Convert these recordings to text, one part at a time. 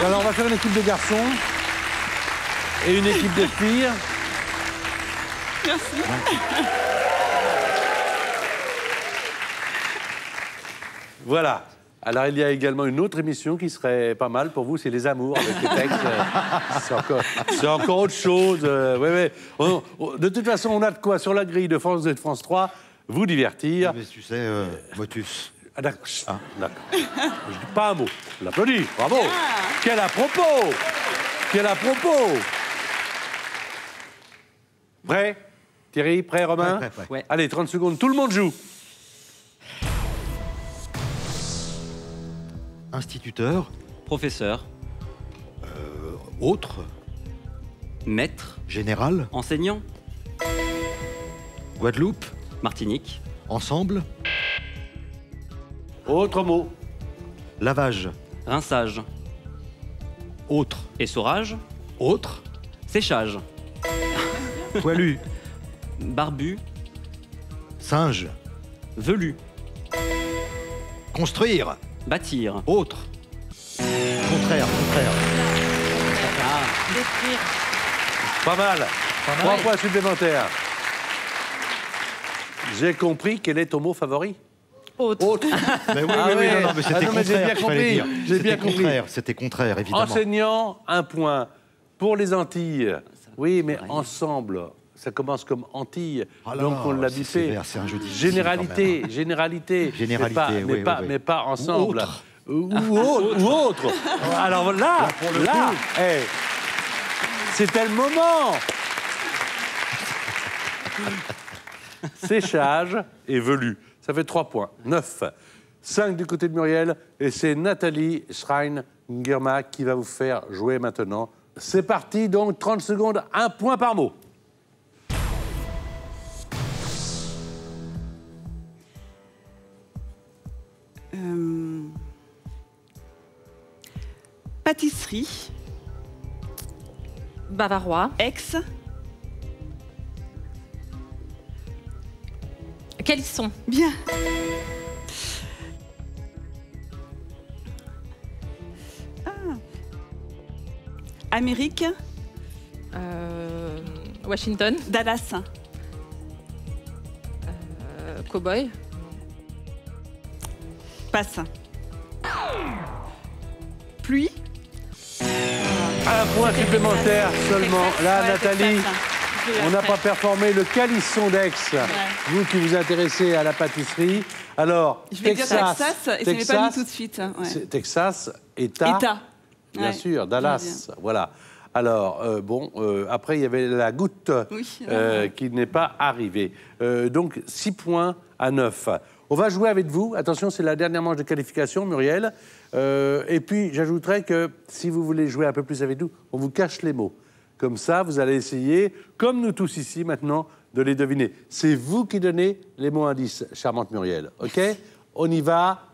Alors, on va faire une équipe de garçons et une équipe de filles. Merci. Voilà. Alors, il y a également une autre émission qui serait pas mal pour vous, c'est Les Amours, avec les textes. C'est encore autre chose. Ouais. De toute façon, on a de quoi, sur la grille de France 2 et de France 3, vous divertir. Mais tu sais, Motus. Ah, d'accord. D'accord. Je dis pas un mot. Je l'applaudis. Bravo. Quel à propos. Quel à propos. Prêt, Thierry? Prêt, Romain? Prêt. Ouais. Allez, 30 secondes. Tout le monde joue. Instituteur. Professeur. Autre. Maître. Général. Enseignant. Guadeloupe. Martinique. Ensemble. Autre mot. Lavage. Rinçage. Autre. Essorage. Autre. Séchage. Poilu. Barbu. Singe. Velu. Construire. Bâtir. Autre. Contraire. Pas mal. 3 points supplémentaires. J'ai compris quel est ton mot favori. Autre. Mais oui, Ah ouais. non, mais c'était Ah non, mais j'ai contraire. bien qu'il fallait compris. dire. J'ai bien C'était compris. contraire, c'était contraire, évidemment. Enseignant, 1 point. Pour les Antilles. Oui, mais ensemble. Ça commence comme Antilles, Ah là donc là, on l'a c'est biffé. sévère, c'est un jeu difficile, Généralité, quand même. généralité. Généralité, oui. Mais pas ensemble. Autre. Ou autre. Alors là, c'était le moment. Séchage et velu. Ça fait 3 points. 9. 5 du côté de Muriel. Et c'est Nathalie Schrein-Giermach qui va vous faire jouer maintenant. C'est parti, donc 30 secondes, 1 point par mot. Pâtisserie. Bavarois. Ex. Calisson. Bien. Amérique. Washington. Dallas. Cowboy. Passe. Pluie. 1 point supplémentaire seulement. Là, Nathalie, on n'a pas performé le calisson d'Aix. Vous qui vous intéressez à la pâtisserie. Alors, Je vais dire Texas et ça m'est pas mis tout de suite. Ouais. Texas, État. Bien Ouais. sûr, Dallas. Voilà. Alors, après, il y avait la goutte qui n'est pas arrivée. Donc, 6 points à 9. On va jouer avec vous. Attention, c'est la dernière manche de qualification, Muriel. Et puis, j'ajouterais que si vous voulez jouer un peu plus avec nous, on vous cache les mots. Comme ça, vous allez essayer, comme nous tous ici maintenant, de les deviner. C'est vous qui donnez les mots indices, charmante Muriel. OK? On y va.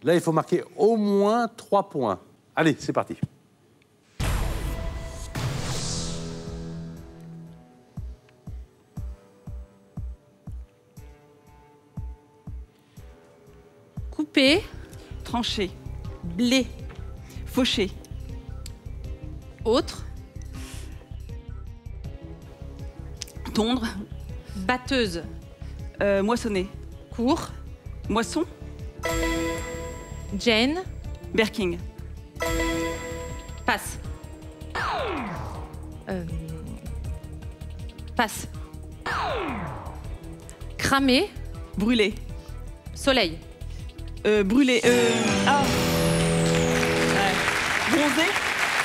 Là, il faut marquer au moins 3 points. Allez, c'est parti. Coupé. Tranché. Blé. Fauché. Autre. Tondre. Batteuse. Moissonner. Court. Moisson. Jane. Berking. Passe. Passe. Cramé. Brûlé. Soleil. Brûlé. Ah. Ouais. Bronzé.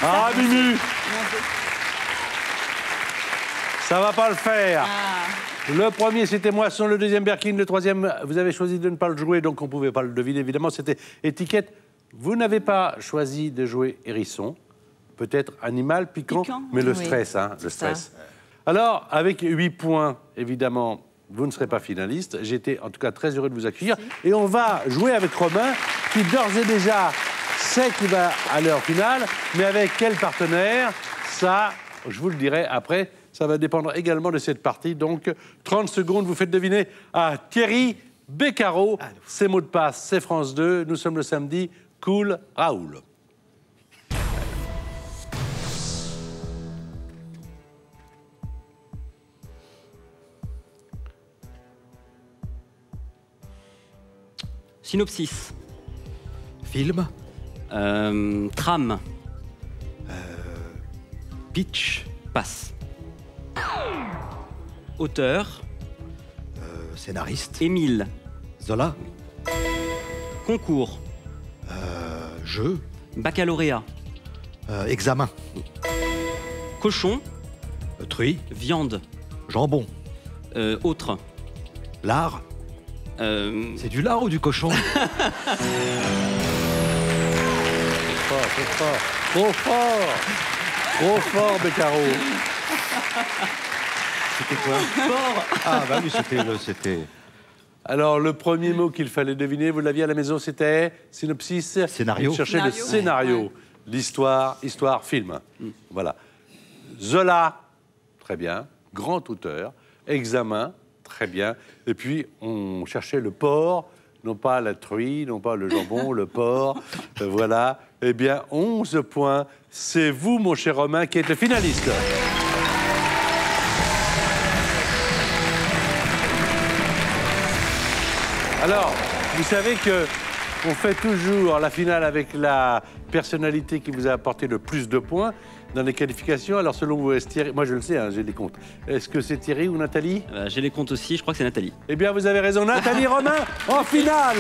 Ah, Mimi, Bronzé. ça va pas le faire. Ah. Le premier, c'était Moisson. Le deuxième, Berkin. Le troisième, vous avez choisi de ne pas le jouer, donc on ne pouvait pas le deviner. Évidemment, c'était étiquette. Vous n'avez pas choisi de jouer hérisson. Peut-être animal piquant, mais le stress, le stress. Alors, avec 8 points, évidemment, vous ne serez pas finaliste. J'étais en tout cas très heureux de vous accueillir. Et on va jouer avec Romain, qui d'ores et déjà sait qu'il va à l'heure finale. Mais avec quel partenaire? Ça, je vous le dirai après. Ça va dépendre également de cette partie. Donc, 30 secondes, vous faites deviner à Thierry Beccaro. Ses mots de passe, c'est France 2. Nous sommes le samedi. Cool Raoul. Synopsis. Film. Trame. Pitch. Passe. Auteur. Scénariste. Émile. Zola. Concours. Jeu. Baccalauréat. Examen. Cochon. Truie. Viande. Jambon. Autre. Lard. C'est du lard ou du cochon? Trop fort. Trop fort. Trop fort, Beccaro. C'était quoi? Ah bah oui, c'était... Alors, le premier mot qu'il fallait deviner, vous l'aviez à la maison, c'était synopsis. Scénario. Vous cherchez le Scénario. scénario. Ouais. L'histoire, film. Voilà. Zola, très bien. Grand auteur. Examen, très bien. Et puis, on cherchait le porc, non pas la truie, non pas le jambon, le porc. Voilà. Eh bien, 11 points. C'est vous, mon cher Romain, qui êtes le finaliste. Alors, vous savez que on fait toujours la finale avec la personnalité qui vous a apporté le plus de points dans les qualifications. Alors, selon vous, est-ce Thierry... Moi, je le sais, hein, j'ai les comptes. Est-ce que c'est Thierry ou Nathalie? J'ai les comptes aussi, je crois que c'est Nathalie. Eh bien, vous avez raison, Nathalie Romain en finale.